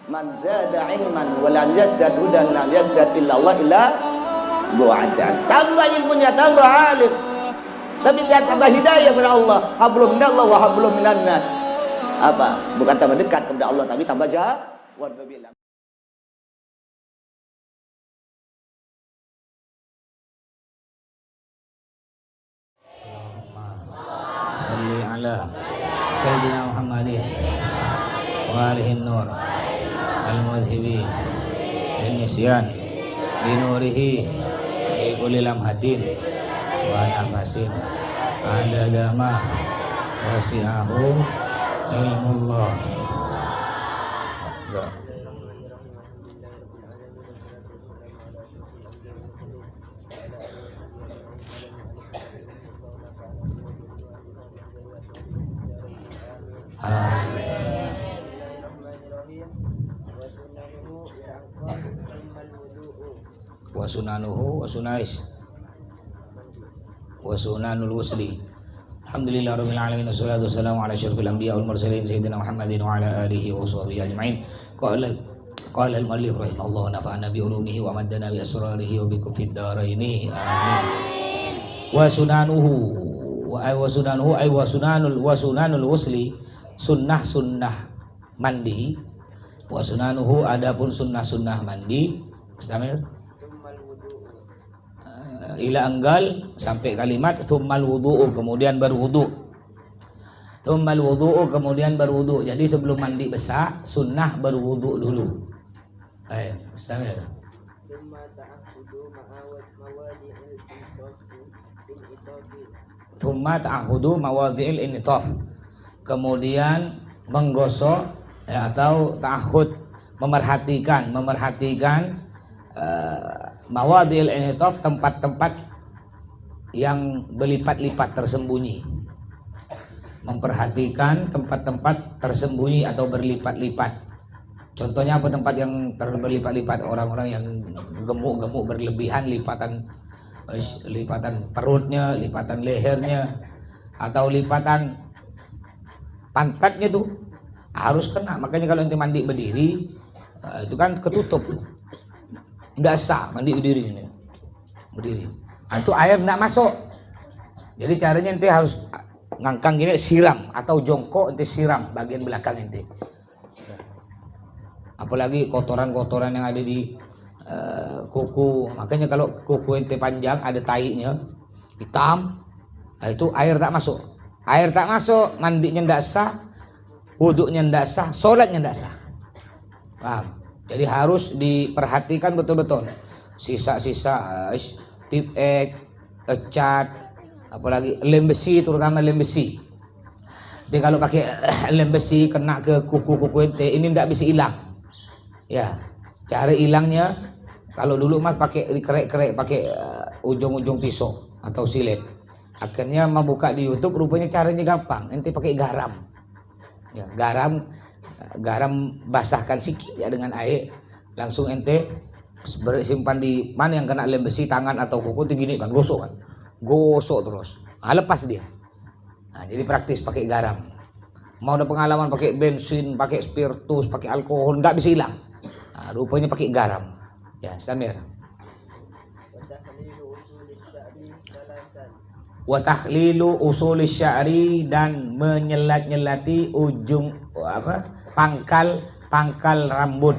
Man zada ilman wa lam yazdad hudan lam yazdad illa Allah illa bu'adan. Tambah ilmunya, tambah alim, tapi dia tambah hidayah kepada Allah. Hablum minallah wa hablum minan nas. Apa? Bukan tambah dekat kepada Allah, tapi tambah jauh. Wallahu salli ala Sayyidina Muhammadin wa alihi nur al-mudhibi al-nisyan binurihi bi kulli lamhatin wa nafasin adada ma wasi'ahu ilmullah. Wa sunanuhu wa sunais wa sunanul wusli. Alhamdulillah rabbil alamin wassalatu wassalamu ala asyrafil anbiya wal mursalin sayyidina Muhammadin wa ala alihi wa sahbihi ajma'in. Qala al-muallif rahimahullah nafa'ana bi ulumihi wa maddana bi asrarihi wa bikum fid dharaini amin. Wa sunanuhu wa sunanul wusli, sunnah mandi. Wa sunanuhu, adapun sunnah mandi. Istamir ila anggal sampai kalimat tsummal wudu'u, kemudian berwudu. Tsummal wudu'u, kemudian berwudu. Jadi sebelum mandi besar sunnah berwudu dulu. Istamir. Tsumma ta'ahudu mawadhi'il inithaf, kemudian menggosok atau ta'ahud, memerhatikan mawadhi'il inithaf, tempat-tempat yang berlipat-lipat tersembunyi. Memperhatikan tempat-tempat tersembunyi atau berlipat-lipat. Contohnya apa tempat yang berlipat-lipat? Orang-orang yang gemuk-gemuk berlebihan, lipatan perutnya, lipatan lehernya, atau lipatan pantatnya tuh harus kena. Makanya kalau nanti mandi berdiri itu kan ketutup, nggak sah mandi berdiri ini. Berdiri, itu air nggak masuk. Jadi caranya nanti harus ngangkang gini, siram, atau jongkok nanti siram bagian belakang nanti. Apalagi kotoran-kotoran yang ada di kuku. Makanya kalau kuku ente panjang ada tainya hitam, itu air tak masuk. Air tak masuk, mandinya tidak sah, wuduknya tidak sah, sholatnya tidak sah. Paham? Jadi harus diperhatikan betul-betul. Sisa-sisa tip cat, apalagi lem besi, terutama lem besi. Jadi kalau pakai lem besi kena ke kuku-kuku ente, ini tidak bisa hilang. Ya, cara hilangnya kalau dulu mas pakai dikerek-kerek pakai ujung-ujung pisau atau silet. Akhirnya mau buka di YouTube, rupanya caranya gampang. Ente pakai garam. Ya, garam basahkan sikit ya dengan air, langsung ente simpan di mana yang kena lem besi, tangan atau kuku, gini kan, gosok terus. Lepas dia. Nah, jadi praktis pakai garam. Mau ada pengalaman pakai bensin, pakai spiritus, pakai alkohol, nggak bisa hilang. Nah, rupanya pakai garam. Ya, Samir. Wa tahlilu usulis sya'ri, dan menyelat-nyelati ujung pangkal rambut.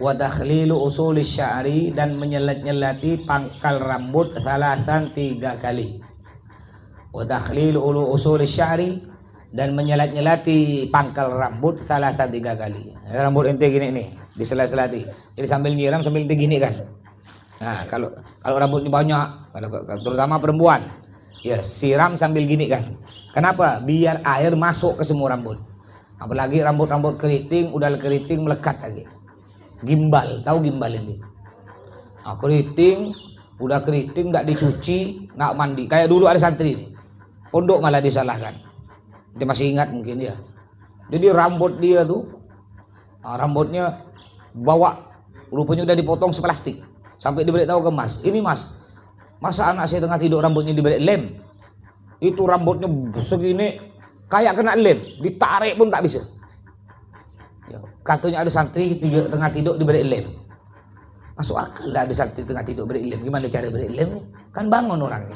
Wa tahlilu usulis sya'ri, dan menyelat-nyelati pangkal rambut salasan 3 kali. Wa tahlilu usulis sya'ri, dan menyelat-nyelati pangkal rambut salasan 3 kali. Rambut ente gini nih, diselat-selati. Jadi sambil nyiram sambil ente gini kan. Nah, kalau rambutnya banyak, terutama perempuan, ya siram sambil gini kan. Kenapa? Biar air masuk ke semua rambut. Apalagi rambut keriting, udah keriting melekat lagi. Gimbal, tahu gimbal ini? Nah, keriting, udah keriting, nggak dicuci, nggak mandi. Kayak dulu ada santri ini, pondok malah disalahkan. Kita masih ingat mungkin ya. Jadi rambut dia tuh, rambutnya bawa, rupanya udah dipotong seplastik. Sampai diberitahu ke mas, ini mas, masa anak saya tengah tidur rambutnya diberi lem? Itu rambutnya segini, kayak kena lem, ditarik pun tak bisa. Katanya ada santri tengah tidur diberi lem. Masuk akal lah ada santri tengah tidur beri lem. Gimana cara beri lem? Kan bangun orangnya.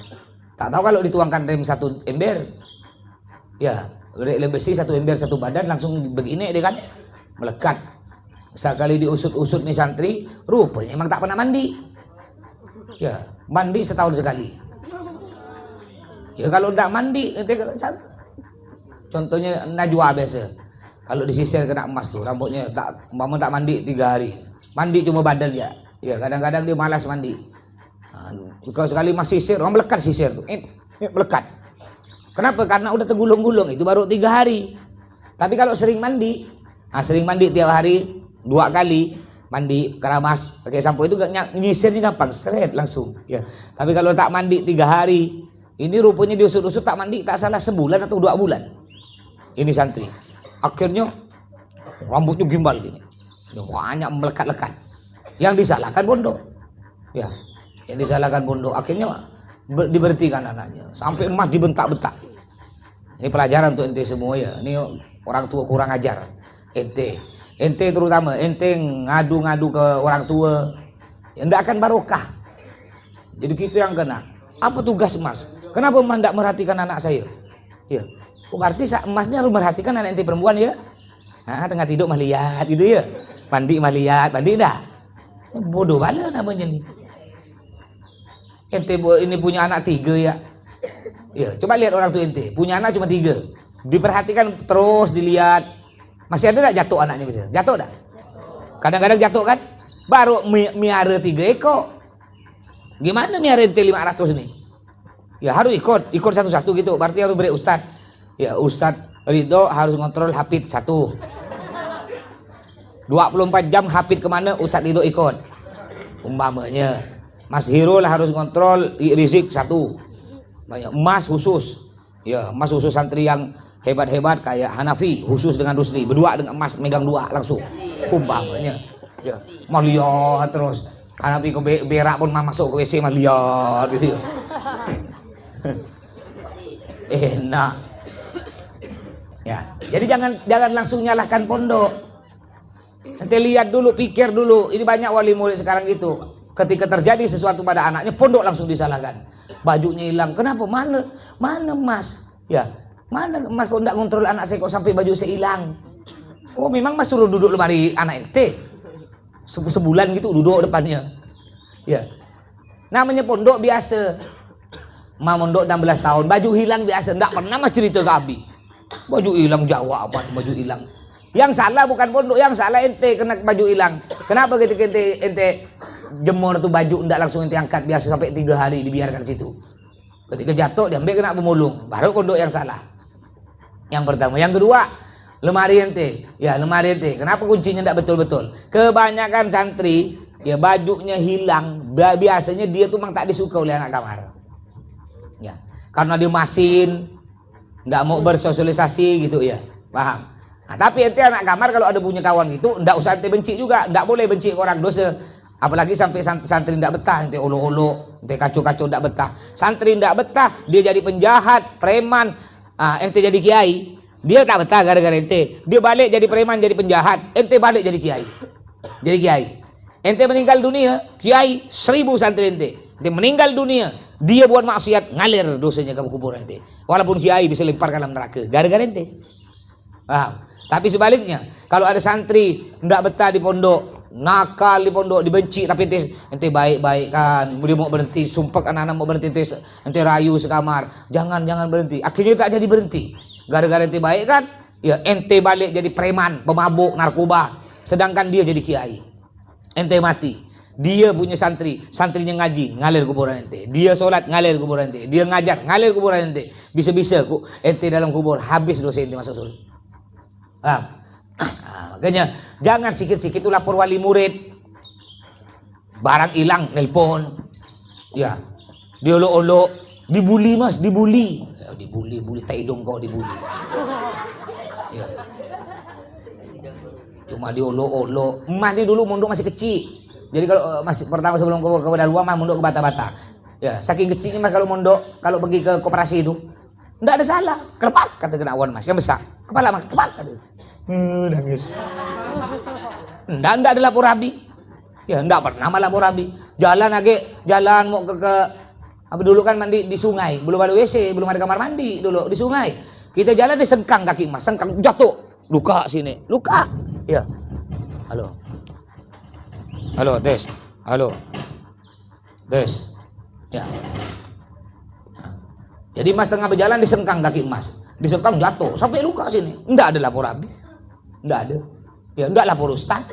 Tak tahu kalau dituangkan rem satu ember. Ya, beri lem besi satu ember satu badan langsung begini dia kan melekat. Sekali diusut-usut nih santri, rupanya emang tak pernah mandi. Ya, mandi setahun sekali. Ya kalau tidak mandi, contohnya najwa biasa. Kalau disisir kena emas tuh, rambutnya tak mandi 3 hari. Mandi cuma badan ya. Ya kadang-kadang dia malas mandi. Kalau sekali mas sisir, orang melekat sisir tuh, melekat. Kenapa? Karena udah tergulung-gulung itu baru 3 hari. Tapi kalau sering mandi tiap hari 2 kali mandi keramas pakai sampo itu nyisirnya gampang, seret langsung. Ya. Tapi kalau tak mandi 3 hari, ini rupanya diusut-usut tak mandi tak salah sebulan atau 2 bulan. Ini santri. Akhirnya rambutnya gimbal gini. Banyak melekat-lekat. Yang disalahkan pondok. Ya. Yang disalahkan pondok. Akhirnya diberhentikan anaknya. Sampai emas dibentak-bentak. Ini pelajaran untuk ente semua ya. Ini orang tua kurang ajar. Ente terutama ente ngadu-ngadu ke orang tua ya ndak akan barokah. Jadi kita yang kena. Apa tugas emas? Kenapa emas ndak merhatikan anak saya? Ya. Berarti emasnya harus merhatikan anak ente perempuan ya. Tengah tidur mah lihat gitu ya. Mandi mah lihat, mandi dah. Bodoh banget namanya nih. Ente ini punya anak 3 ya. Ya, coba lihat orang tua ente, punya anak cuma 3. Diperhatikan terus dilihat. Masih ada enggak jatuh anaknya bisa? Jatuh enggak? Kadang-kadang jatuh kan? Baru miara 3 ekor. Gimana miara ente 500 nih? Ya harus ikut satu-satu gitu. Berarti harus beri ustad. Ya Ustadz Ridho harus ngontrol Hafid 1. 24 jam Hafid kemana Ustadz Ridho ikut. Umpamanya Mas Hirul harus ngontrol Rizik 1. Banyak emas khusus. Ya emas khusus santri yang hebat-hebat kayak Hanafi khusus dengan Rusli. Berdua dengan emas megang 2 langsung. Umpamanya. Ya mau lihat terus. Hanafi ke berak pun masuk ke WC mah lihat gitu. Enak. Ya, jadi jangan langsung nyalahkan pondok. Nanti lihat dulu, pikir dulu. Ini banyak wali murid sekarang gitu. Ketika terjadi sesuatu pada anaknya, pondok langsung disalahkan. Bajunya hilang. Kenapa? Mana emas? Ya, mana emas kok enggak kontrol anak saya kok sampai baju saya hilang? Oh, memang mas suruh duduk lemari anak ente. Sebulan gitu duduk depannya. Ya. Namanya pondok biasa. Mondok 16 tahun, baju hilang biasa. Enggak pernah mas cerita ke Abi. Baju hilang Jawa apa baju hilang. Yang salah bukan pondok, yang salah ente kena baju hilang. Kenapa ketika ente jemur tuh baju ndak langsung ente angkat biasa sampai 3 hari dibiarkan situ. Ketika jatuh diambil kena pemulung, baru pondok yang salah. Yang pertama, yang kedua, lemari ente. Ya, lemari ente. Kenapa kuncinya ndak betul-betul? Kebanyakan santri ya bajunya hilang, biasanya dia tuh memang tak disuka oleh anak kamar. Ya, karena dia masin nggak mau bersosialisasi gitu ya, paham? Nah, tapi ente anak kamar kalau ada punya kawan gitu, nggak usah ente benci juga, nggak boleh benci orang dosa. Apalagi sampai santri nggak betah, ente olo-olo, ente kacau-kacau nggak betah. Santri nggak betah, dia jadi penjahat, preman, ente jadi kiai, dia tak betah gara-gara ente. Dia balik jadi preman, jadi penjahat, ente balik jadi kiai, jadi kiai. Ente meninggal dunia, kiai 1000 santri ente meninggal dunia. Dia buat maksiat, ngalir dosanya ke kubur ente. Walaupun kiai bisa lemparkan dalam neraka gara-gara ente. Paham? Tapi sebaliknya, kalau ada santri ndak betah di pondok, nakal di pondok, dibenci tapi ente baik-baik kan, dia mau berhenti, sumpah anak-anak mau berhenti, ente rayu sekamar, jangan berhenti. Akhirnya tak jadi berhenti. Gara-gara ente baik kan, ya ente balik jadi preman, pemabuk, narkoba, sedangkan dia jadi kiai. Ente mati. Dia punya santrinya ngaji, ngalir kuburan ente. Dia sholat, ngalir kuburan ente. Dia ngajar, ngalir kuburan ente. Bisa-bisa ente dalam kubur, habis dosa ente masuk surga. Makanya jangan sikit-sikit itu lapor wali murid. Barang hilang, nelpon. Ya, diolok-olok, dibully mas, dibully. Ya, dibully, tai dong kau dibully. Ya. Cuma diolok-olok. Emas ini dulu mondok masih kecil. Jadi kalau masih pertama sebelum ke luar mah mondok ke Bata-Bata. Ya, saking kecilnya mas kalau mondok, kalau pergi ke koperasi itu, enggak ada salah. Kelepak kata kena awan mas, yang besar. Kepala mas, kelepak kata. Nangis. Enggak ada lapor Abi. Ya, enggak pernah lapor Abi. Jalan mau ke apa dulu kan mandi di sungai, belum ada WC, belum ada kamar mandi dulu di sungai. Kita jalan di sengkang kaki Mas, sengkang jatuh, luka sini, luka. Ya. Halo. Halo, tes. Halo. Tes. Ya. Jadi Mas tengah berjalan disengkang kaki Mas, disengkang jatuh sampai luka sini. Enggak ada lapor Abi. Enggak ada. Ya, enggak lapor Ustaz.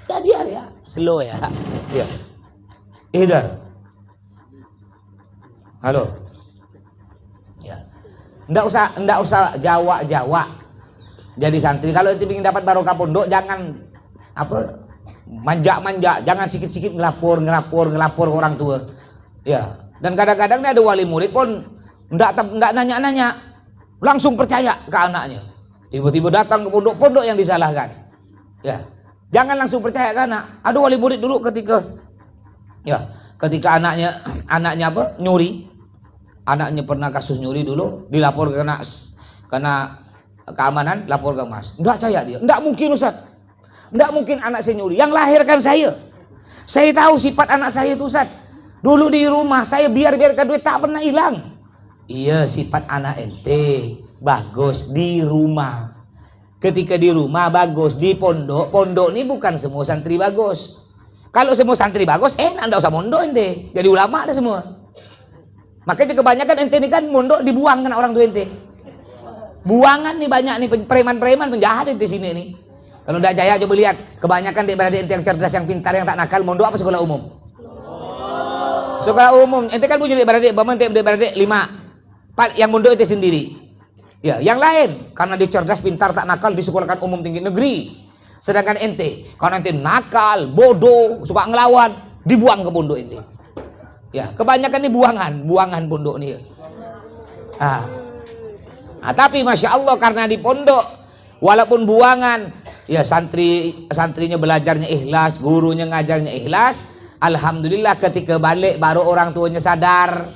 Ya biar ya, slow ya. Ya. Idar. Halo. Ya. Enggak usah Jawa. Jadi santri kalau itu ingin dapat barokah pondok jangan apa manja, jangan sikit-sikit ngelapor ke orang tua. Ya. Dan kadang-kadang ada wali murid pun enggak nanya-nanya, langsung percaya ke anaknya. Tiba-tiba datang ke pondok yang disalahkan. Ya. Jangan langsung percaya ke anak. Ada wali murid dulu ketika anaknya apa? Nyuri. Anaknya pernah kasus nyuri dulu, dilapor kena keamanan, lapor ke Mas. Enggak percaya dia. Enggak mungkin Ustaz. Enggak mungkin anak saya nyuri. Yang lahirkan saya. Saya tahu sifat anak saya itu Ustaz. Dulu di rumah saya biarkan duit tak pernah hilang. Iya, sifat anak ente bagus di rumah. Ketika di rumah bagus, di pondok ini bukan semua santri bagus. Kalau semua santri bagus, enggak usah mondok ente. Jadi ulama ada semua. Makanya kebanyakan ente ini kan mondok dibuang kan orang tua ente. Buangan nih banyak nih preman-preman penjahat ente sini nih. Kalau enggak jaya coba lihat, kebanyakan adik-beradik ente yang cerdas, yang pintar, yang tak nakal, mondok apa sekolah umum? Sekolah umum. Ente kan punya adik-beradik 5. Yang mondok ente sendiri. Ya, yang lain karena dia cerdas, pintar, tak nakal disekolahkan umum tinggi negeri. Sedangkan ente karena ente nakal, bodoh, suka ngelawan, dibuang ke pondok ente. Ya, kebanyakan ini buangan pondok nih. Tapi masya Allah karena di pondok walaupun buangan, ya santrinya belajarnya ikhlas, gurunya ngajarnya ikhlas. Alhamdulillah ketika balik baru orang tuanya sadar.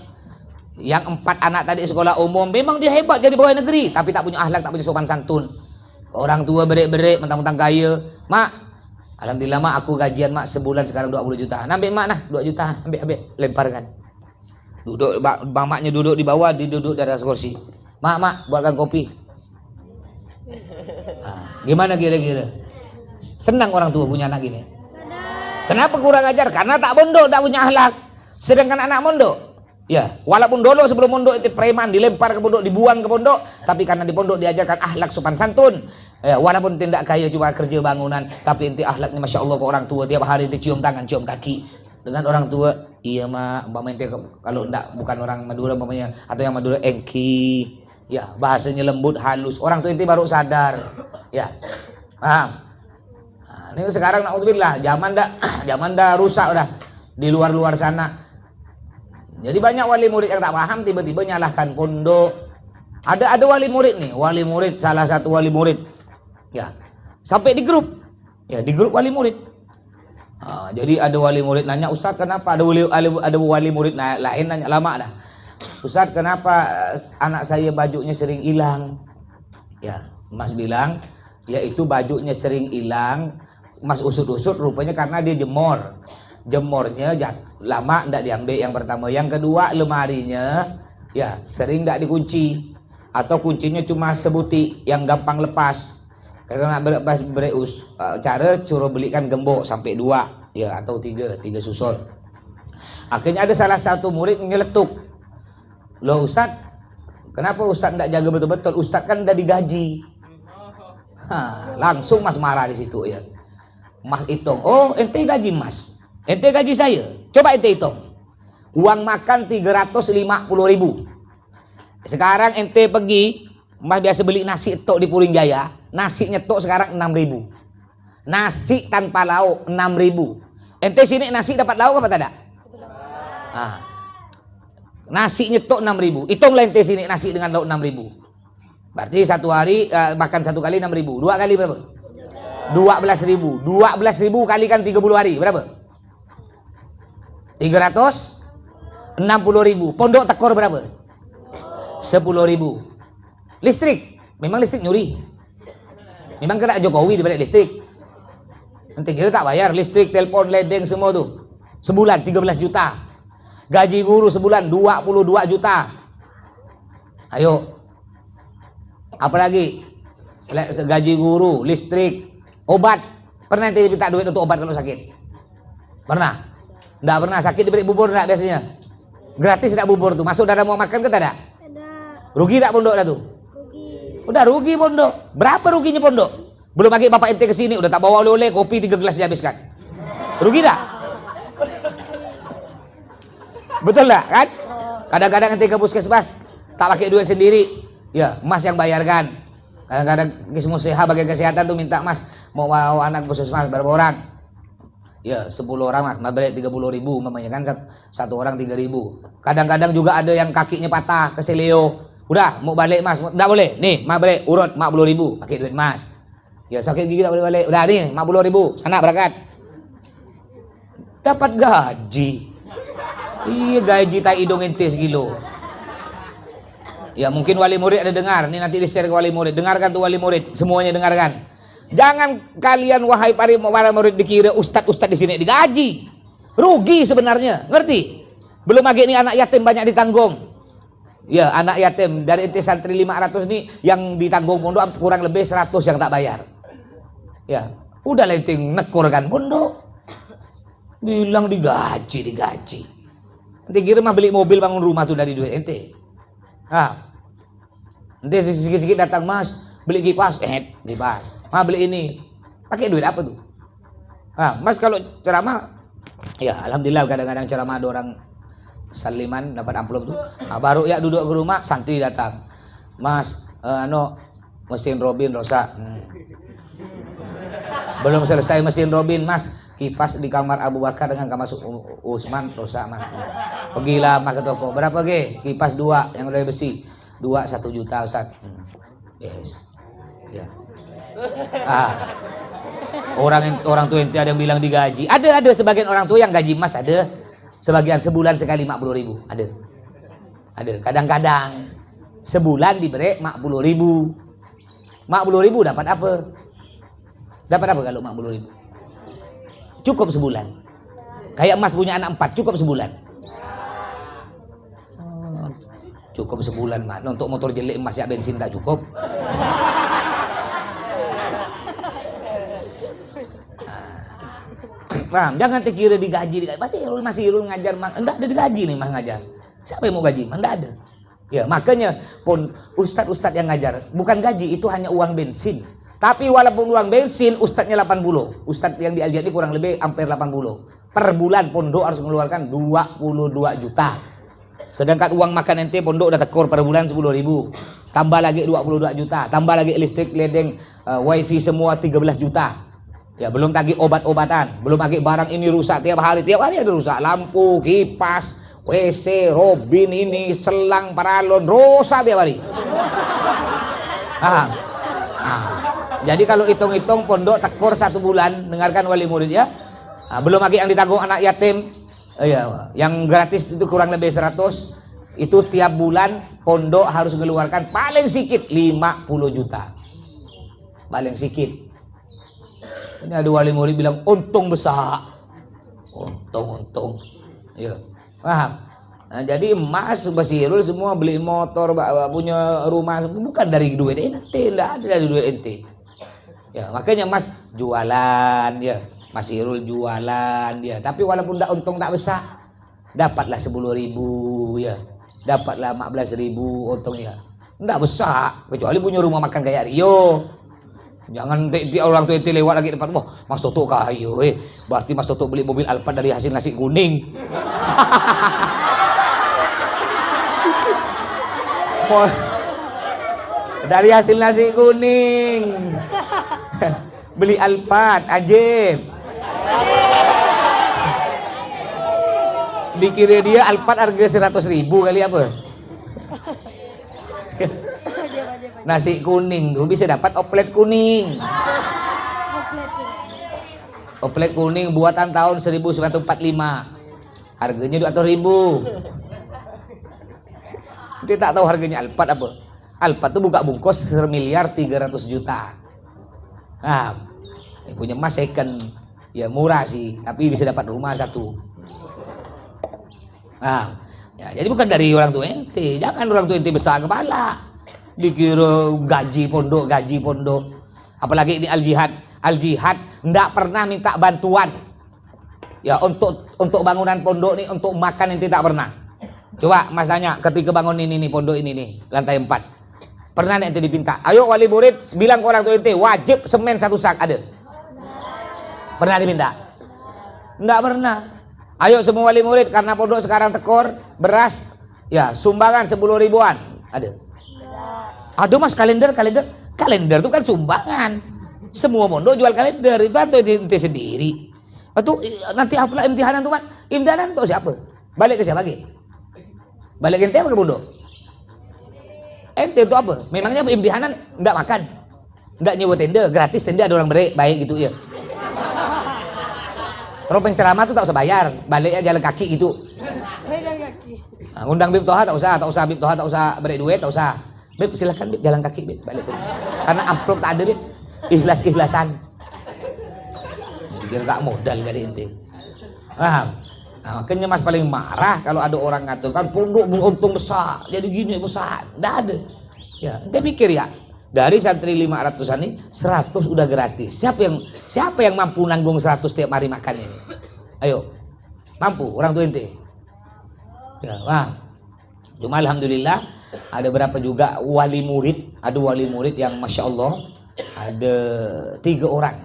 Yang 4 anak tadi sekolah umum memang dia hebat jadi pegawai negeri, tapi tak punya akhlak, tak punya sopan santun. Orang tua berik-berik mentang-mentang kaya. Mak, alhamdulillah mak aku gajian mak sebulan sekarang 20 juta. Ambil mak nah 2 juta, ambil lemparkan. Duduk mamaknya duduk di bawah, duduk di atas kursi. Mak buatkan kopi. Gimana kira-kira? Senang orang tua punya anak gini. Kenapa kurang ajar? Karena tak mondok, tak punya akhlak. Sedangkan anak mondok, ya, walaupun dulu sebelum mondok itu preman, dilempar ke pondok, dibuang ke pondok, tapi karena di pondok diajarkan akhlak sopan santun. Ya, walaupun tidak kaya cuma kerja bangunan, tapi inti akhlaknya masya Allah ke orang tua, tiap hari cium tangan, cium kaki dengan orang tua. Iya mak, ente kalau enggak bukan orang Madura mamanya, atau yang Madura engki, ya bahasanya lembut halus. Orang tua inti baru sadar, ya. Ini sekarang naudzubillah zaman dah rusak udah di luar sana. Jadi banyak wali murid yang tak paham tiba-tiba nyalahkan pondok. Ada wali murid salah satu wali murid. Ya. Sampai di grup. Ya, di grup wali murid. Jadi ada wali murid nanya, "Ustaz, kenapa?" Ada wali murid lain nanya, lama dah. "Ustaz, kenapa anak saya bajunya sering hilang?" Ya, Mas bilang, "Ya itu bajunya sering hilang." Mas usut-usut rupanya karena dia jemornya lama ndak diambil, yang pertama. Yang kedua, lemarinya ya sering ndak dikunci atau kuncinya cuma sebuti yang gampang lepas. Karena cara suruh belikan gembok sampai 2 ya atau 3 susun. Akhirnya ada salah satu murid nyeletuk, "Loh Ustaz, kenapa Ustaz ndak jaga betul-betul? Ustaz kan udah digaji." Langsung Mas marah di situ ya. Mas hitung, "Oh ente gaji Mas, ente gaji saya, coba ente hitung. Uang makan 350.000. Sekarang ente pergi, Mas biasa beli nasi tok di Puring Jaya, nasi nyetok sekarang 6.000. Nasi tanpa lauk 6.000. Ente sini nasi dapat lauk apa tidak? Nasi nyetok 6.000. Hitunglah ente sini nasi dengan lauk 6.000. Berarti satu hari makan satu kali 6.000. 2 kali berapa? 12.000. 12.000 kali kan 30 hari berapa? 360.000. Pondok tekor berapa? 10.000. Listrik, memang listrik nyuri. Memang kena Jokowi dibalik listrik. Nanti kira tak bayar listrik, telepon, ledeng semua tuh. Sebulan 13 juta. Gaji guru sebulan 22 juta. Ayo. Apalagi? Gaji guru, listrik, obat. Pernah nanti minta duit untuk obat kalau sakit? Pernah? Enggak pernah. Sakit diberi bubur enggak biasanya? Gratis enggak bubur tuh? Masuk darah mau makan ke tak ada? Ada. Rugi enggak pondok dah tuh? Rugi. Udah rugi pondok. Berapa ruginya pondok? Belum lagi bapak ente kesini udah tak bawa oleh-oleh, kopi 3 gelas dihabiskan. Rugi enggak? Betul enggak kan? Kadang-kadang ente ke puskesmas tak pakai duit sendiri. Ya, Mas yang bayarkan. Kadang-kadang semua sehat bagian kesehatan tuh minta Mas mau bawa anak puskesmas berapa orang? Ya 10 orang Mas beri 30.000 mamanya kan satu orang 3.000. Kadang-kadang juga ada yang kakinya patah keseleo. Udah mau balik Mas, enggak boleh. Nih, Mas beri urut 40.000 pakai duit Mas. Ya sakit gigi tak boleh balik. Udah nih 50.000 sana berangkat. Dapat gaji. Iya gaji tak hidung ente sekilo. Ya mungkin wali murid ada dengar. Ini nanti di-share ke wali murid. Dengarkan tuh wali murid, semuanya dengarkan. Jangan kalian wahai para murid dikira ustadz-ustadz di sini digaji. Rugi sebenarnya, ngerti? Belum lagi ini anak yatim banyak ditanggung. Ya, anak yatim dari ente santri 500 nih yang ditanggung pondok kurang lebih 100 yang tak bayar. Ya, udah lenting nekur kan pondok. Bilang digaji. Ente kira mah beli mobil bangun rumah tuh dari duit ente. Nanti sikit-sikit datang Mas beli kipas, kipas. Mas beli ini, pakai duit apa tuh? Mas kalau ceramah, ya alhamdulillah kadang-kadang ceramah ada orang saliman dapat amplop tuh. Baru ya duduk ke rumah santri datang, Mas, mesin Robin rusak. Belum selesai mesin Robin, Mas, kipas di kamar Abu Bakar dengan kamar Usman rusak Mas. Pergilah Mas ke toko, berapa ge? Kipas 2 yang dari besi. 1 juta Ustaz. Yes. Ya. Orang tua ente ada yang bilang digaji. Ada sebagian orang tua yang gaji Mas ada. Sebagian sebulan sekali 40.000. Ada. Kadang-kadang sebulan diberi 40.000. 40.000 dapat apa? Dapat apa kalau 40.000? Cukup sebulan. Kayak Mas punya anak 4 cukup sebulan. Cukup sebulan Mas. Untuk motor jelek Mas ya bensin tak cukup. Paham? Jangan dikira digaji. Pasti Mas Irul ngajar, enggak ada digaji nih Mas ngajar. Siapa yang mau gaji? Enggak ada. Ya, makanya pun ustadz-ustadz yang ngajar bukan gaji, itu hanya uang bensin. Tapi walaupun uang bensin ustadznya 80. Ustadz yang di Al Jati kurang lebih hampir 80. Per bulan pondok harus mengeluarkan 22 juta. Sedangkan uang makan ente pondok udah tekor per bulan 10.000. Tambah lagi 22 juta, tambah lagi listrik, ledeng, wifi semua 13 juta. Ya belum lagi obat-obatan, belum lagi barang ini rusak tiap hari ada rusak, lampu, kipas, WC, Robin ini, selang, paralon, rusak tiap hari. Jadi kalau hitung-hitung pondok tekor 1 bulan, dengarkan wali murid ya. Belum lagi yang ditanggung anak yatim. Yang gratis itu kurang lebih 100. Itu tiap bulan pondok harus mengeluarkan paling sedikit 50 juta. Paling sedikit. Ini ada wali murid bilang untung besar. Untung. Ya. Paham? Nah, jadi Mas Basirul semua beli motor, punya rumah bukan dari duit ente, enggak ada dari duit ente. Ya, makanya Mas jualan ya. Mas Irul jualan ya, tapi walaupun tidak untung tak besar, dapatlah 10.000 ya, dapatlah 14.000 untungnya, tidak besar, kecuali punya rumah makan kayak Rio. Jangan orang tua itu lewat lagi depan, wah Mas Toto kayu, berarti Mas Toto beli mobil Alphard dari hasil nasi kuning. Dari hasil nasi kuning, beli Alphard ajib. Dikira dia Alphard harga 100.000 kali apa? Nasi kuning tuh bisa dapat oplet kuning. Oplet kuning buatan tahun 1945. Harganya 200.000. Dia tak tahu harganya Alphard apa. Alphard tuh buka bungkus 1.300.000.000. Nah, punya Mas second Ya murah sih, tapi bisa dapat rumah satu. Nah, ya, jadi bukan dari orang tua ente. Jangan orang tua ente besar kepala. Dikira gaji pondok. Apalagi ini al-jihad. Al-jihad ndak pernah minta bantuan. Ya untuk bangunan pondok nih, untuk makan ente tak pernah. Coba Mas tanya, ketika bangun ini nih pondok ini nih, lantai 4. Pernah ente dipinta, ayo wali murid bilang ke orang tua ente wajib semen 1 sak, ada? Pernah diminta? Enggak pernah. Ayo semua wali murid karena pondok sekarang tekor beras, ya sumbangan 10 ribuan, ada? Ada Mas, kalender itu kan sumbangan. Semua pondok jual kalender, itu atau ente sendiri. Atau nanti haflah imtihanan tuh Mas, imtihanan tuh siapa? Balik ke siapa lagi? Balik ente apa ke pondok? Ente itu apa? Memangnya imtihanan enggak makan, enggak nyewa tenda, gratis tenda ada orang baik gitu ya. Terus penceramah tuh tak usah bayar, baliknya jalan kaki gitu. Jalan kaki. Nah, undang Bib Toha tak usah Bib Toha tak usah beri duit, tak usah. Bib silakan Bib jalan kaki Bib balik tuh. Karena amplop tak ada Bib, ikhlas-ikhlasan. Kira tak modal kali ente. Paham? Nah, makanya Mas paling marah kalau ada orang ngatakan pondok untung besar, jadi gini besar. Nggak ada. Ya, ente pikir ya, dari santri 500-an ini 100 udah gratis. Siapa yang mampu nanggung 100 tiap hari makan ini? Ayo. Mampu orang tua ente? Ya, wah. Cuma alhamdulillah ada berapa juga wali murid, ada wali murid yang Masya Allah ada 3 orang.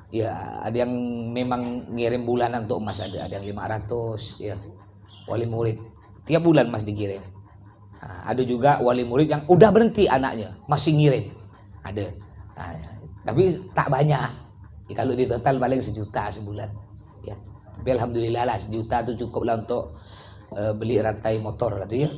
Ya, ada yang memang ngirim bulanan untuk emas, ada yang 500 ya. Wali murid tiap bulan Mas dikirim. Nah, ada juga wali murid yang udah berhenti anaknya masih ngirim. Ada. Nah, tapi tak banyak. Ya, kalau di total paling 1 juta sebulan. Ya. Tapi alhamdulillah lah 1 juta itu cukup lah untuk beli rantai motor gitu ya.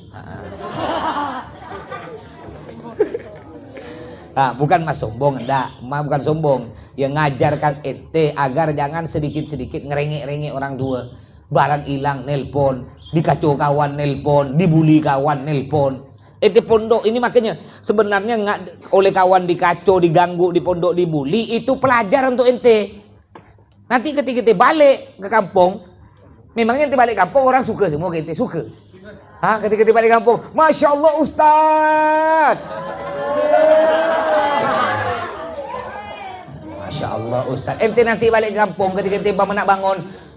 Nah, bukan Mas sombong, enggak. Bukan sombong. Yang ngajarkan ente agar jangan sedikit-sedikit ngerengek-rengek orang tua. Barang hilang nelpon, dikacau kawan nelpon, dibully kawan nelpon. Ente pondok ini makanya sebenarnya oleh kawan dikacau, diganggu di pondok, dibully, itu pelajaran untuk ente. Nanti ketika ente balik ke kampung, memangnya ente balik kampung orang suka semua ke ente, suka. Ketika ente balik kampung, Masya Allah Ustaz. Masya Allah Ustaz. Ente nanti balik kampung ketika ente nak bangun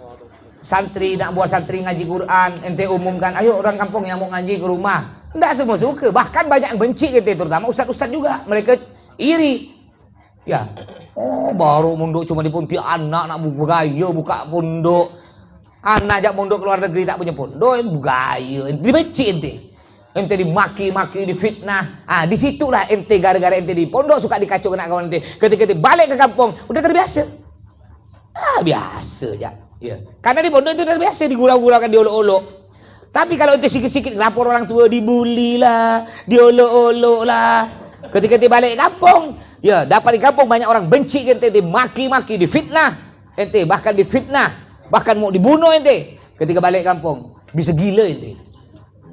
santri, nak buat santri ngaji Quran, ente umumkan, ayo orang kampung yang mau ngaji ke rumah. Enggak semua suka, bahkan banyak yang benci ente, terutama ustaz-ustaz juga. Mereka iri. Ya. Oh, baru mondok cuma di Pontianak nak bergaya buka pondok. Anak ajak mondok ke luar negeri tak punya pondok, bergaya. Dibenci ente. Ente dimaki-maki, difitnah. Di situlah ente gara-gara ente di pondok suka dikacau kena kawan ente. Ketika ente balik ke kampung, udah terbiasa. Biasa aja. Ya. Karena di pondok itu terbiasa digurau-guraukan, diolok-olok. Tapi kalau ente sikit-sikit lapor orang tua, dibully lah, diolok-olok lah. Ketika ente balik ke kampung, ya dapat di kampung banyak orang benci ente, dimaki-maki, difitnah. Ente bahkan difitnah, bahkan mau dibunuh ente. Ketika balik ke kampung, bisa gila ente.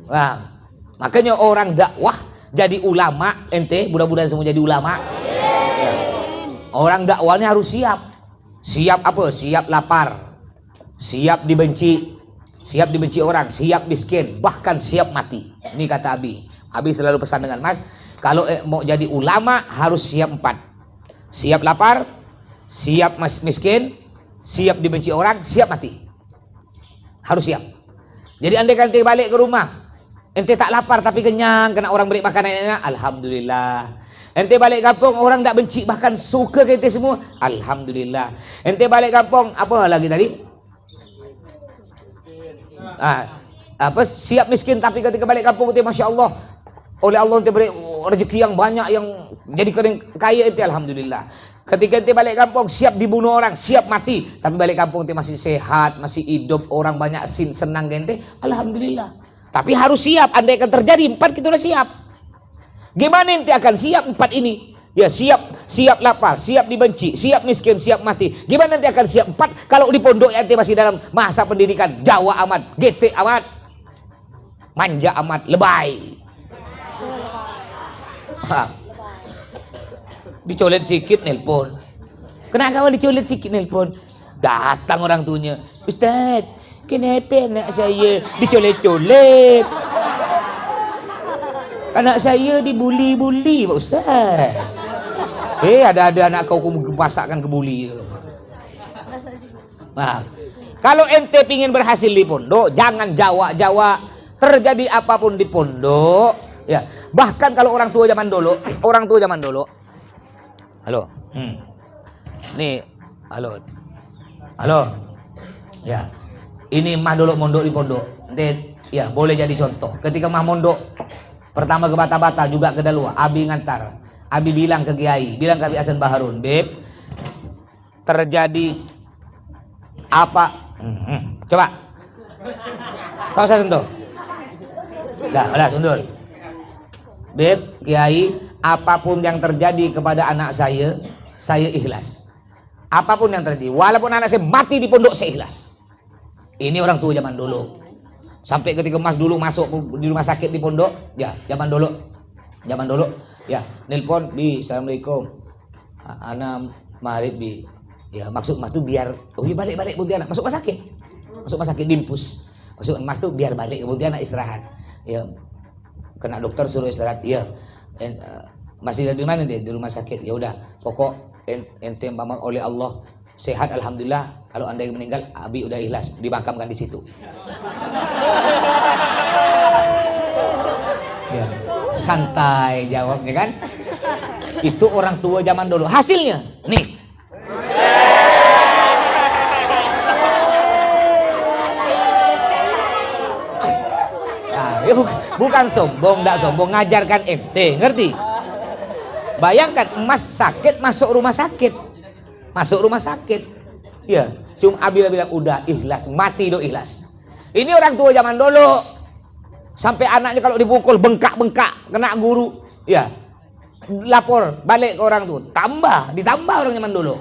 Wah. Makanya orang dakwah jadi ulama, ente budak-budak semua jadi ulama. Ya. Orang dakwahnya harus siap. Siap apa? Siap lapar, siap dibenci orang, siap miskin, bahkan siap mati. Ini kata Abi. Abi selalu pesan dengan Mas, kalau mau jadi ulama harus siap 4. Siap lapar, siap miskin, siap dibenci orang, siap mati. Harus siap. Jadi andai kan ente balik ke rumah, ente tak lapar tapi kenyang, kena orang beri makanannya, alhamdulillah. Ente balik kampung orang tak benci, bahkan suka ke ente semua, alhamdulillah. Ente balik kampung apa lagi tadi? Siap miskin tapi ketika balik kampung ente Masya Allah, oleh Allah ente beri rezeki yang banyak, yang jadi kaya ente, alhamdulillah. Ketika ente balik kampung siap dibunuh orang, siap mati, tapi balik kampung ente masih sehat, masih hidup, orang banyak senang ke ente, alhamdulillah. Tapi harus siap, andai akan terjadi 4 kita udah siap. Gimana ente akan siap 4 ini? Ya siap lapar, siap dibenci, siap miskin, siap mati. Gimana ente akan siap 4 kalau di pondok ente masih dalam masa pendidikan Jawa amat, GT amat, manja amat, lebay. Dicolet sikit nelpon. Kena kawan diculik sikit nelpon. Datang orang tuanya. Ustaz, kenapa anak saya diculik-culik? Anak saya dibuli-buli Pak Ustaz. Ada anak kau pasakkan kebuli. Nah, kalau ente pingin berhasil di pondok, jangan jawab-jawab. Terjadi apapun di pondok, ya. Bahkan kalau orang tua zaman dulu. Halo. Nih, halo. Ya. Ini mah dulu mondok di pondok. Ente ya boleh jadi contoh. Ketika mah mondok pertama ke Bata-Bata juga ke Dalua, Abi ngantar. Abi bilang ke Kiai, bilang ke Abi Hasan Baharun, Beb, terjadi apa? Coba. Kau saya sentuh. Udah sundul. Beb, Kiai, apapun yang terjadi kepada anak saya ikhlas. Apapun yang terjadi, walaupun anak saya mati di pondok, saya ikhlas. Ini orang tua zaman dulu. Sampai ketika Mas dulu masuk di rumah sakit di pondok, ya zaman dulu, ya nelpon Bi, assalamualaikum, anak Marib Bi, ya maksud Mas tuh biar balik Pontianak, masuk rumah sakit Dimpus, maksud Mas tuh biar balik ke Pontianak istirahat, ya kena dokter suruh istirahat, ya masih di mana dia di rumah sakit, ya udah pokok ente memang oleh Allah sehat alhamdulillah, kalau anda yang meninggal Abi udah ikhlas dimakamkan di situ. Ya, santai jawabnya kan. Itu orang tua zaman dulu. Hasilnya nih. Nah, ya bukan sombong, enggak sombong, ngajarkan ente, ngerti? Bayangkan emas sakit masuk rumah sakit. Ya, cuma Abi bilang udah ikhlas, mati do ikhlas. Ini orang tua zaman dulu. Sampai anaknya kalau dipukul bengkak-bengkak, kena guru, ya lapor balik ke orang tua. Ditambah orang zaman dulu.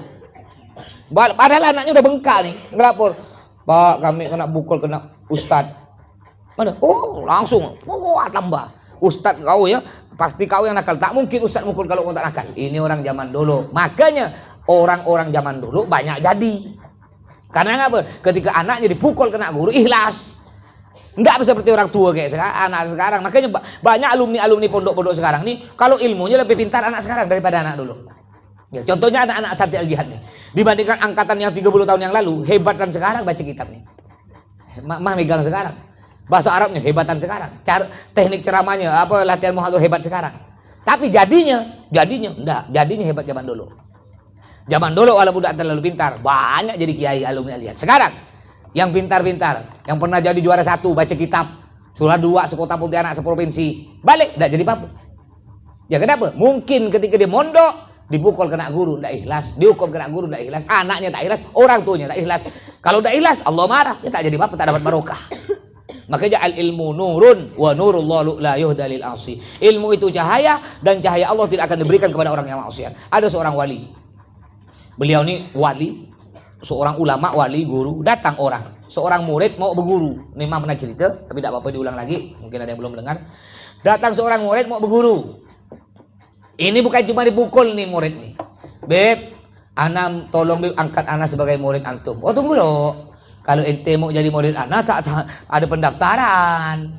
Padahal anaknya udah bengkak nih, ngelapor. Pak, kami kena pukul, kena ustad. Mana? Oh, langsung. Oh, tambah. Ustad kau ya, pasti kau yang nakal. Tak mungkin ustad mukul kalau kau tak nakal. Ini orang zaman dulu. Makanya orang-orang zaman dulu banyak jadi. Karena apa? Ketika anaknya dipukul kena guru, ikhlas. Enggak seperti orang tua kayak anak sekarang. Makanya banyak alumni pondok-pondok sekarang nih, kalau ilmunya lebih pintar anak sekarang daripada anak dulu. Ya, contohnya anak-anak Sati Al-Jihad nih. Dibandingkan angkatan yang 30 tahun yang lalu, hebatan sekarang baca kitab nih. Mah megang sekarang. Bahasa Arabnya hebatan sekarang. Teknik ceramahnya, latihan muhadharah hebat sekarang. Tapi jadinya hebat zaman dulu. Zaman dulu walaupun tidak terlalu pintar, banyak jadi kiai alumni Al-Jihad. Sekarang yang pintar-pintar, yang pernah jadi juara 1 baca kitab, juara 2 sekota Pontianak seprovinsi, balik tidak jadi apa-apa. Ya kenapa? Mungkin ketika dia mondok dipukul kena guru tidak ikhlas, dihukum kena guru tidak ikhlas, anaknya tak ikhlas, orang tuanya tak ikhlas. Kalau tidak ikhlas Allah marah, dia tak jadi apa-apa, tak dapat barokah. Makanya al-ilmu nurun wa nurullah la yuhda lil asi. Ilmu itu cahaya dan cahaya Allah tidak akan diberikan kepada orang yang maksiat. Ada seorang wali. Beliau ini wali, seorang ulama, wali, guru, datang orang, seorang murid mau berguru. Ini mah pernah cerita, tapi tidak apa-apa diulang lagi, mungkin ada yang belum dengar. Datang seorang murid mau berguru. Ini bukan cuma dipukul nih murid nih. Beb, ana tolong beb angkat ana sebagai murid antum. Oh tunggu loh, kalau ente mau jadi murid ana tak ada pendaftaran,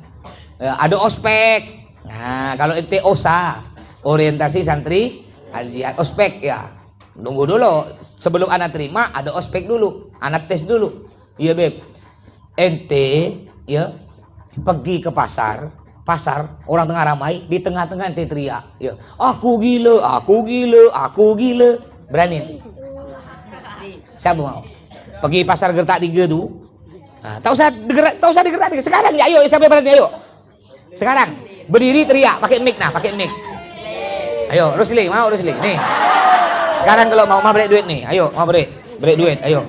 ya, ada ospek. Nah kalau ente OSA, orientasi santri Al-Jihad, ospek ya. Tunggu dulu, sebelum anak terima ada ospek dulu, anak tes dulu. Iya beb, ente ya pergi ke pasar orang tengah ramai, di tengah-tengah ente teriak, ya aku gila, berani ente? Siapa mau? Pergi pasar Gertak 3 tuh, nah, tak usah di Gertak 3 sekarang ya, ayo siapa berani ayo, sekarang berdiri teriak, pakai mic, ayo Rusli mau Rusli nih. Sekarang kalau mau break duit nih, ayo mau break duit, ayo.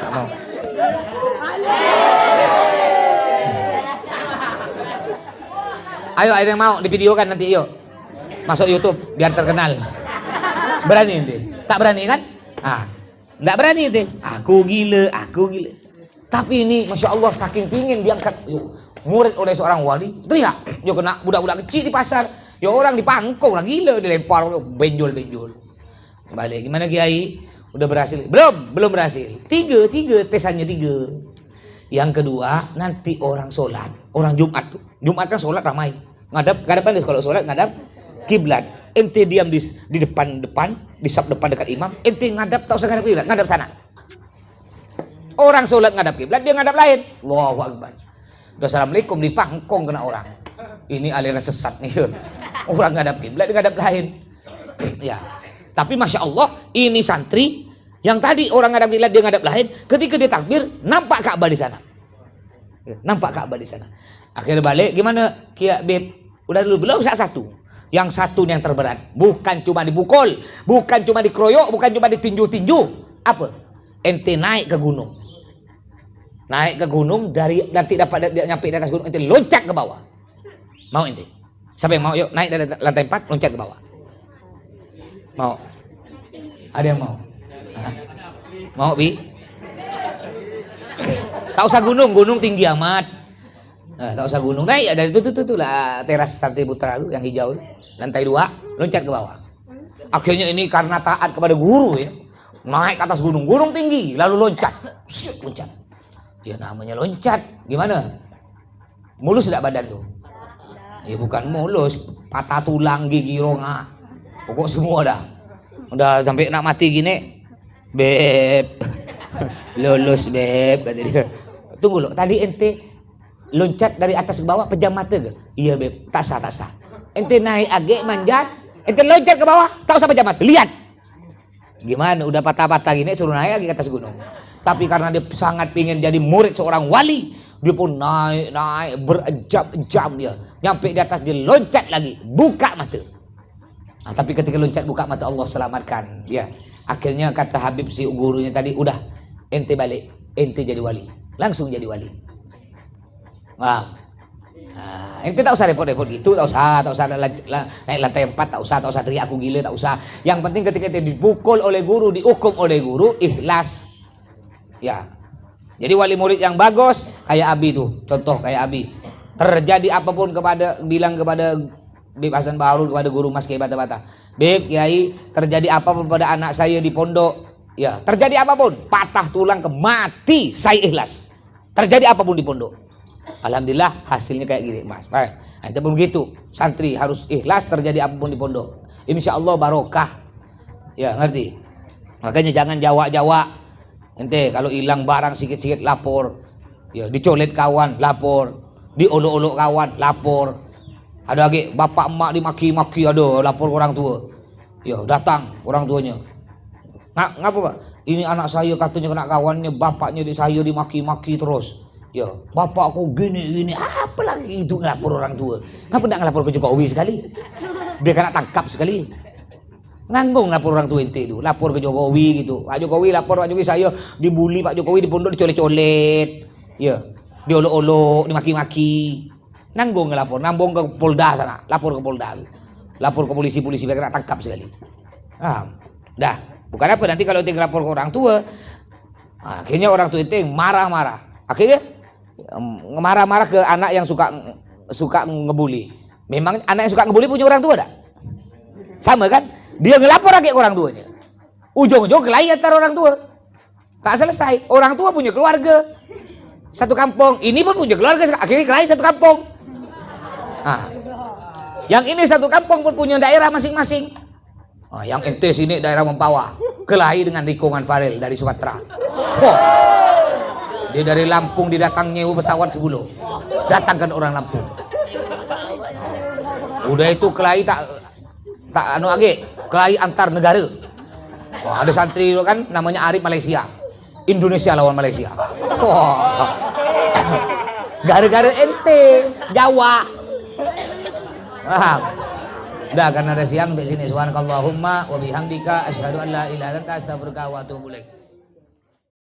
Mau. Ayo ada yang mau divideokan nanti yuk. Masuk YouTube biar terkenal. Berani nanti? Tak berani kan? Enggak berani nanti. Aku gila. Tapi ini Masya Allah saking pingin diangkat murid oleh seorang wali, teriak, yo kena budak-budak kecil di pasar, Ya orang dipangkong lah, gila, dilempar benjol. Balik, gimana Kiai? Udah berhasil? Belum berhasil. Tiga, tesannya 3. Yang kedua, nanti orang sholat, orang Jumat tuh. Jumat kan sholat ramai. Ngadapan kalau sholat ngadap kiblat. Ente diam di depan, di saf depan dekat imam. Ente ngadap, tak usah ngadap kiblat, ngadap sana. Orang sholat ngadap kiblat, dia ngadap lain. Allahu Akbar. Udah assalamualaikum, dipangkong kena orang. Ini aliran sesat nih. Orang ngadap kiblat, dia ngadap lain. Ya. Tapi masya Allah, ini santri yang tadi orang ngadap kiblat, dia ngadap lain. Ketika dia takbir, nampak Ka'bah di sana. Nampak Ka'bah di sana. Akhirnya balik, gimana Kia Beb? Udah dulu belum satu. Yang satu yang terberat, bukan cuma dibukul, bukan cuma dikeroyok, bukan cuma ditinju-tinju. Apa? Ente naik ke gunung. Naik ke gunung dari nanti dapat nyampe di atas gunung, ente loncat ke bawah. Mau ente? Siapa yang mau? Yuk naik dari lantai 4, loncat ke bawah. Mau? Ada yang mau? Hah? Mau Bi? Tak usah gunung tinggi amat. Tak usah gunung, naik dari itu lah teras Santri Putra itu yang hijau, lantai 2, loncat ke bawah. Akhirnya ini karena taat kepada guru ya, naik ke atas gunung tinggi, lalu loncat. Ya namanya loncat, gimana? Mulus tidak badan tuh? Ya bukan mulus, patah tulang, gigi, ronga, pokok semua dah. Udah sampai nak mati gini, Beb, lulus Beb, kata dia. Tunggu loh, tadi ente loncat dari atas ke bawah, pejam mata ke? Iya Beb, tak sah. Ente naik agak manjat, ente loncat ke bawah, tak usah pejam mata, lihat. Gimana, udah patah-patah gini, suruh naik lagi ke atas gunung. Tapi karena dia sangat ingin jadi murid seorang wali, dia pun naik berjam-jam dia. Nyampe di atas dia loncat lagi, buka mata. Nah, tapi ketika loncat buka mata, Allah selamatkan. Ya, akhirnya kata Habib si gurunya tadi, udah ente balik, ente jadi wali, langsung jadi wali. Wah, nah, ente tak usah repot-repot gitu, tak usah naik lantai 4, tak usah teriak aku gila, tak usah. Yang penting ketika ente dipukul oleh guru, dihukum oleh guru, ikhlas. Ya, jadi wali murid yang bagus kayak Abi tuh, contoh kayak Abi. Terjadi apapun bilang kepada Bib Hasan Baharun, kepada guru Mas Kiai Bata-Bata, Bib Kiai, terjadi apapun pada anak saya di pondok, ya terjadi apapun, patah tulang mati, saya ikhlas. Terjadi apapun di pondok, alhamdulillah hasilnya kayak gini Mas. Nah, itu pun begitu, santri harus ikhlas terjadi apapun di pondok. Insya Allah barokah. Ya ngerti. Makanya jangan jawak-jawak. Ente kalau hilang barang sikit-sikit lapor, ya dicolet kawan lapor, diolok-olok kawan lapor, ada lagi bapak emak dimaki-maki, ada lapor orang tua, ya datang orang tuanya. Ngapa Pak? Ini anak saya katanya kena kawannya, bapaknya di saya dimaki-maki terus. Ya bapak aku gini, apa lagi itu ngelapor orang tua? Ngapa tidak ngelapor ke Jokowi sekali? Biar kena tangkap sekali. Nanggung lapor orang tua ente itu, lapor ke Jokowi gitu. Pak Jokowi lapor, Pak Jokowi saya dibully, Pak Jokowi di pondok dicolet-colet, ya, diolok-olok, dimaki-maki. Nanggung ngelapor, nambung ke Polda sana, lapor ke Polda, lapor ke polisi biar kena tangkap sekali. Dah, bukan apa nanti kalau ente lapor ke orang tua, akhirnya orang tua ente marah-marah, akhirnya marah-marah ke anak yang suka ngebully. Memang anak yang suka ngebully punya orang tua dah? Sama kan? Dia ngelapor lagi ke orang tuanya. Ujung-ujung kelahi antar orang tua. Tak selesai. Orang tua punya keluarga satu kampung. Ini pun punya keluarga. Akhirnya kelahi satu kampung. Yang ini satu kampung pun punya daerah masing-masing. Yang ente sini daerah Mempawah. Kelahi dengan Rikongan Farel dari Sumatera. Dia dari Lampung didatang nyewa pesawat 10. Datangkan orang Lampung. Udah itu kelahi tak kelahi antar negara. Ada santri kan namanya Arif Malaysia, Indonesia lawan Malaysia. Gara-gara ente Jawa. Udah karena ada siang di sini. Subhanakallahumma wa bihamdika asyhadu an la ilaha illa anta astaghfiruka wa atubu ilaik.